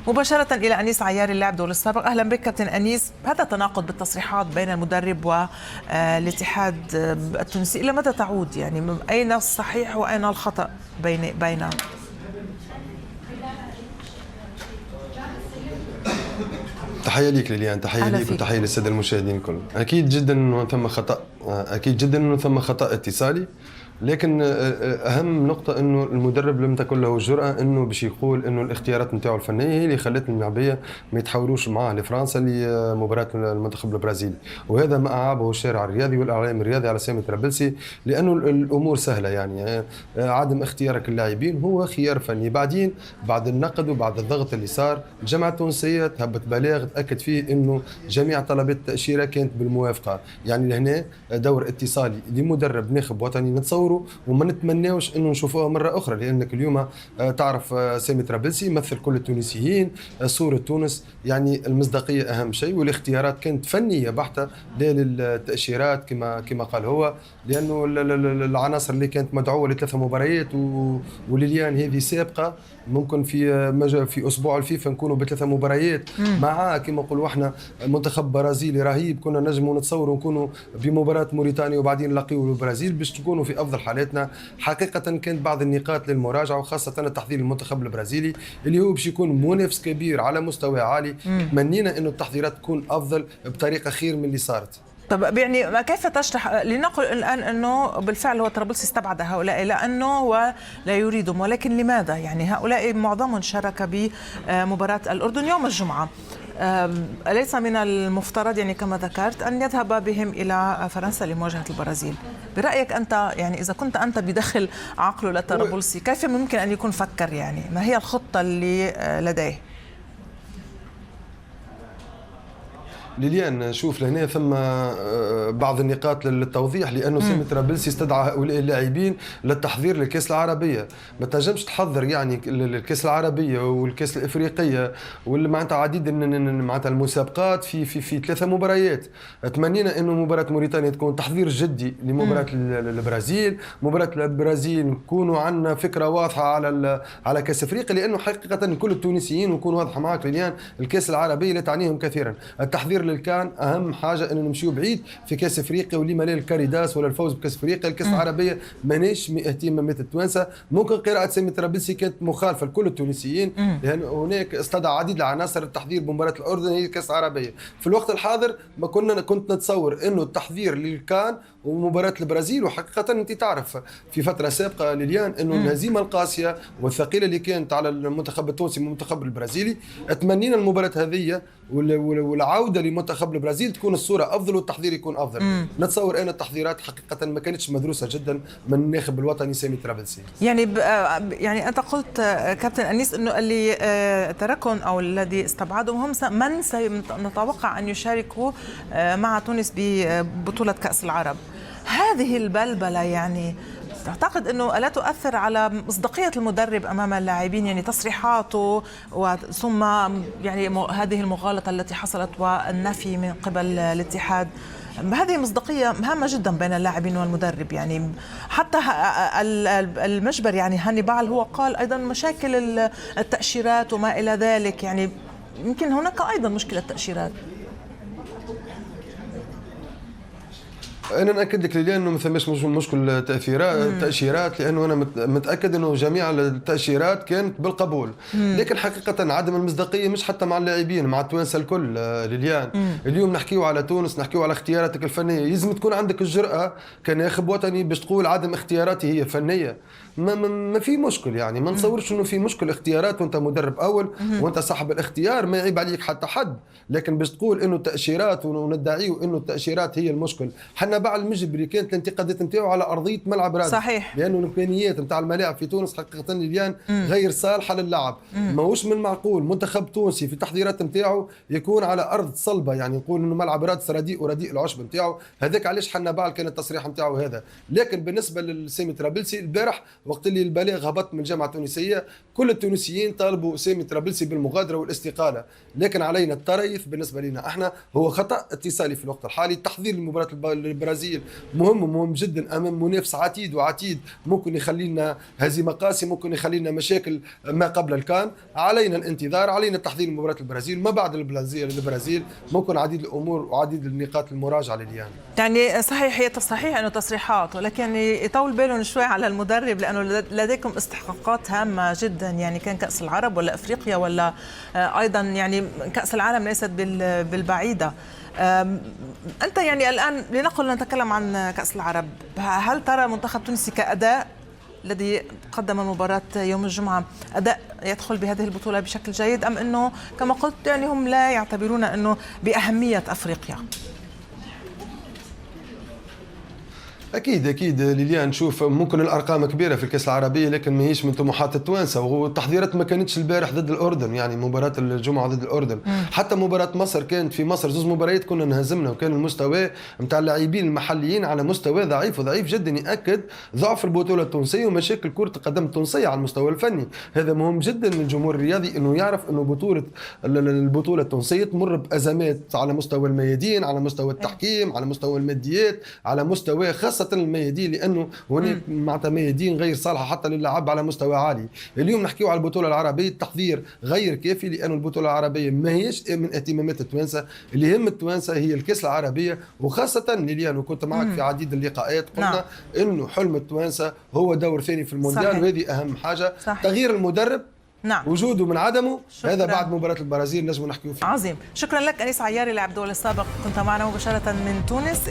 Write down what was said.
مباشرة إلى أنيس عياري اللاعب دور السابق. أهلا بك كابتن أنيس. هذا تناقض بالتصريحات بين المدرب والاتحاد التونسي، إلى متى تعود؟ يعني أين الصحيح وأين الخطأ بين تحية ليك ليليان، تحية ليك وتحية للسادة المشاهدين الكل. أكيد جدا أنه ثم خطأ، أكيد جدا أنه ثم خطأ اتصالي، لكن اهم نقطه انه المدرب لم تكن له الجرأه انه باش يقول انه الاختيارات نتاعو الفنيه هي اللي خلت الملاعبيه ما يتحولوش معاه لفرنسا لمباراه المنتخب البرازيلي، وهذا ما اعابه الشارع الرياضي والاعلام الرياضي على سامي ترابلسي، لانه الامور سهله. يعني عدم اختيارك اللاعبين هو خيار فني. بعدين بعد النقد وبعد الضغط اللي صار، الجامعه التونسيه تهبط بلاغ تاكد فيه انه جميع طلبات التاشيره كانت بالموافقه. يعني لهنا دور اتصالي لمدرب ناخب وطني نتصور وما نتمناوش انه نشوفوها مره اخرى، لانك اليوم تعرف سامي ترابلسي يمثل كل التونسيين، صوره تونس. يعني المصداقيه اهم شيء، والاختيارات كانت فنيه بحته لا للتاشيرات كما قال هو، لانه العناصر اللي كانت مدعوه لثلاثه مباريات ولليان هذه سابقه، ممكن في اسبوع الفيفا نكونوا بثلاثه مباريات مع كما نقولوا احنا منتخب برازيلي رهيب، كنا نجموا نتصوروا نكونوا بمباراه موريتانيا وبعدين نلاقيوا البرازيل باش تكونوا في افضل حالاتنا. حقيقه كانت بعض النقاط للمراجعه، وخاصه التحضير للمنتخب البرازيلي اللي هو باش يكون منافس كبير على مستوى عالي. تمنينا انه التحضيرات تكون افضل بطريقه خير من اللي صارت. طب يعني كيف تشرح، لنقل الآن أنه بالفعل هو طرابلسي استبعد هؤلاء لأنه هو لا يريدهم، ولكن لماذا؟ يعني هؤلاء معظمهم شارك بمباراة الأردن يوم الجمعة، أليس من المفترض يعني كما ذكرت أن يذهب بهم إلى فرنسا لمواجهة البرازيل؟ برأيك أنت، يعني إذا كنت أنت بداخل عقله لطرابلسي، كيف ممكن أن يكون فكر؟ يعني ما هي الخطة اللي لديه؟ ليليان شوف لهنا ثم بعض النقاط للتوضيح، لانه سامي ترابلسي استدعى هؤلاء اللاعبين للتحضير للكاس العربيه. ما تنجمش تحضر يعني الكاس العربيه والكاس الافريقيه معناتها عديد معناتها المسابقات في ثلاثه مباريات. تمنينا انه مباراه موريتانيا تكون تحضير جدي لمباراه البرازيل. مباراه البرازيل نكونوا عندنا فكره واضحه على كاس افريقيا، لانه حقيقه كل التونسيين ونكون واضحه معك ليليان، الكاس العربيه لا تعنيهم كثيرا. التحضير للكان اهم حاجه انه نمشيو بعيد في كاس افريقيا، ولما لا الكاريداس ولا الفوز بكاس افريقيا. الكاس العربيه ماناش اهتمامات التوانسه. ممكن قراءه سامي ترابلسي كانت مخالفه لكل التونسيين، لان هناك استدعى عديد العناصر التحضير بمباراه الاردن هي كاس عربيه. في الوقت الحاضر ما كنت نتصور انه التحضير للكان ومباراه البرازيل، وحقيقه انت تعرف في فتره سابقه ليليان انه الهزيمه القاسيه والثقيله اللي كانت على المنتخب التونسي والمنتخب البرازيلي، اتمنينا المباراه هذه والعوده لمنتخب البرازيل تكون الصوره افضل والتحضير يكون افضل. نتصور ان التحضيرات حقيقه ما كانتش مدروسه جدا من الناخب الوطني سامي ترابلسي. يعني انت قلت كابتن انيس انه اللي تركهم او الذي استبعدهم هم من سنتوقع ان يشاركوا مع تونس ببطوله كاس العرب. هذه البلبله يعني تعتقد أنه ألا تؤثر على مصداقية المدرب أمام اللاعبين؟ يعني تصريحاته ثم يعني هذه المغالطة التي حصلت والنفي من قبل الاتحاد، هذه مصداقية هامة جدا بين اللاعبين والمدرب. يعني حتى المجبر يعني هانيبال هو قال أيضا مشاكل التأشيرات وما إلى ذلك، يعني يمكن هناك أيضا مشكلة تأشيرات. انا ناكد لك لانه ما ثماش مشكل تاشيرات، لانه انا متاكد انه جميع التاشيرات كانت بالقبول. لكن حقيقه عدم المصداقيه مش حتى مع اللاعبين، مع التوانسه الكل. ليليان اليوم نحكيو على تونس، نحكيو على اختياراتك الفنيه، لازم تكون عندك الجرأه كناخب وطني باش تقول عدم اختياراتي هي فنيه. ما في مشكل، يعني ما نتصورش انه في مشكل اختيارات وانت مدرب اول وانت صاحب الاختيار، ما يعيب عليك حتى حد. لكن باش تقول انه التاشيرات وندعيو انه التاشيرات هي المشكل، حنا بعد المجبري كانت الانتقادات نتاعو على ارضيه ملعب رادس. صحيح. لانه الامكانيات نتاع الملاعب في تونس حقيقه اليوم غير صالحه للعب. ماهوش من معقول منتخب تونسي في التحضيرات نتاعو يكون على ارض صلبه، يعني نقول انه ملعب رادس رديء ورديء العشب نتاعو. هذاك علاش حنا بعد كان التصريح نتاعو هذا. لكن بالنسبه لسامي ترابلسي البارح وقت اللي البلاغ هبط من الجامعه التونسيه، كل التونسيين طالبوا سامي ترابلسي بالمغادره والاستقاله. لكن علينا التريث بالنسبه لنا احنا هو خطا اتصالي في الوقت الحالي. التحضير لمباراه البرازيل مهم جدا امام منافس عتيد وعتيد، ممكن يخلي لنا هزيمه قاسيه، ممكن يخلي لنا مشاكل ما قبل الكان. علينا الانتظار، علينا تحضير مباراه البرازيل. ما بعد البرازيل ممكن عديد الامور وعديد النقاط المراجعه لليان. يعني صحيح، هي صحيح انه تصريحات، ولكن يطول بالهم شوي على المدرب، لانه لديكم استحقاقات هامه جدا، يعني كان كاس العرب ولا افريقيا ولا ايضا يعني كاس العالم ليست بالبعيده. انت يعني الان لنقل نتكلم عن كاس العرب، هل ترى المنتخب التونسي كاداء الذي قدم مباراة يوم الجمعة أداء يدخل بهذه البطولة بشكل جيد، أم أنه كما قلت يعني هم لا يعتبرون أنه بأهمية أفريقيا؟ اكيد ليليان، نشوف ممكن الارقام كبيره في الكاس العربيه، لكن ماهيش من طموحات التوانسه. والتحضيرات ما كانتش البارح ضد الاردن، يعني مباراه الجمعه ضد الاردن. حتى مباراه مصر كانت في مصر، زوج مباريات كنا نهزمنا، وكان المستوى نتاع اللاعبين المحليين على مستوى ضعيف وضعيف جدا، ياكد ضعف البطوله التونسيه ومشاكل كره القدم التونسيه على المستوى الفني. هذا مهم جدا للجمهور الرياضي انه يعرف انه البطوله التونسيه تمر بازمات على مستوى الميادين، على مستوى التحكيم، على مستوى الماديات، على مستوى خاصه الميادين، لانه هناك معناتها ميادين غير صالحه حتى للعب على مستوى عالي. اليوم نحكيو على البطوله العربيه، التحضير غير كافي، لانه البطوله العربيه ما هيش من اهتمامات التوانسه. اللي يهم التوانسه هي الكاس العربيه، وخاصه ليليان وكنت معك في عديد اللقاءات قلنا انه حلم التوانسه هو دور ثاني في المونديال، وهذه اهم حاجه. تغيير المدرب وجوده من عدمه، هذا بعد مباراة البرازيل نجم نحكيو فيه. عظيم. شكرا لك أنيس عياري لاعب دول السابق، كنت معنا مباشرة من تونس.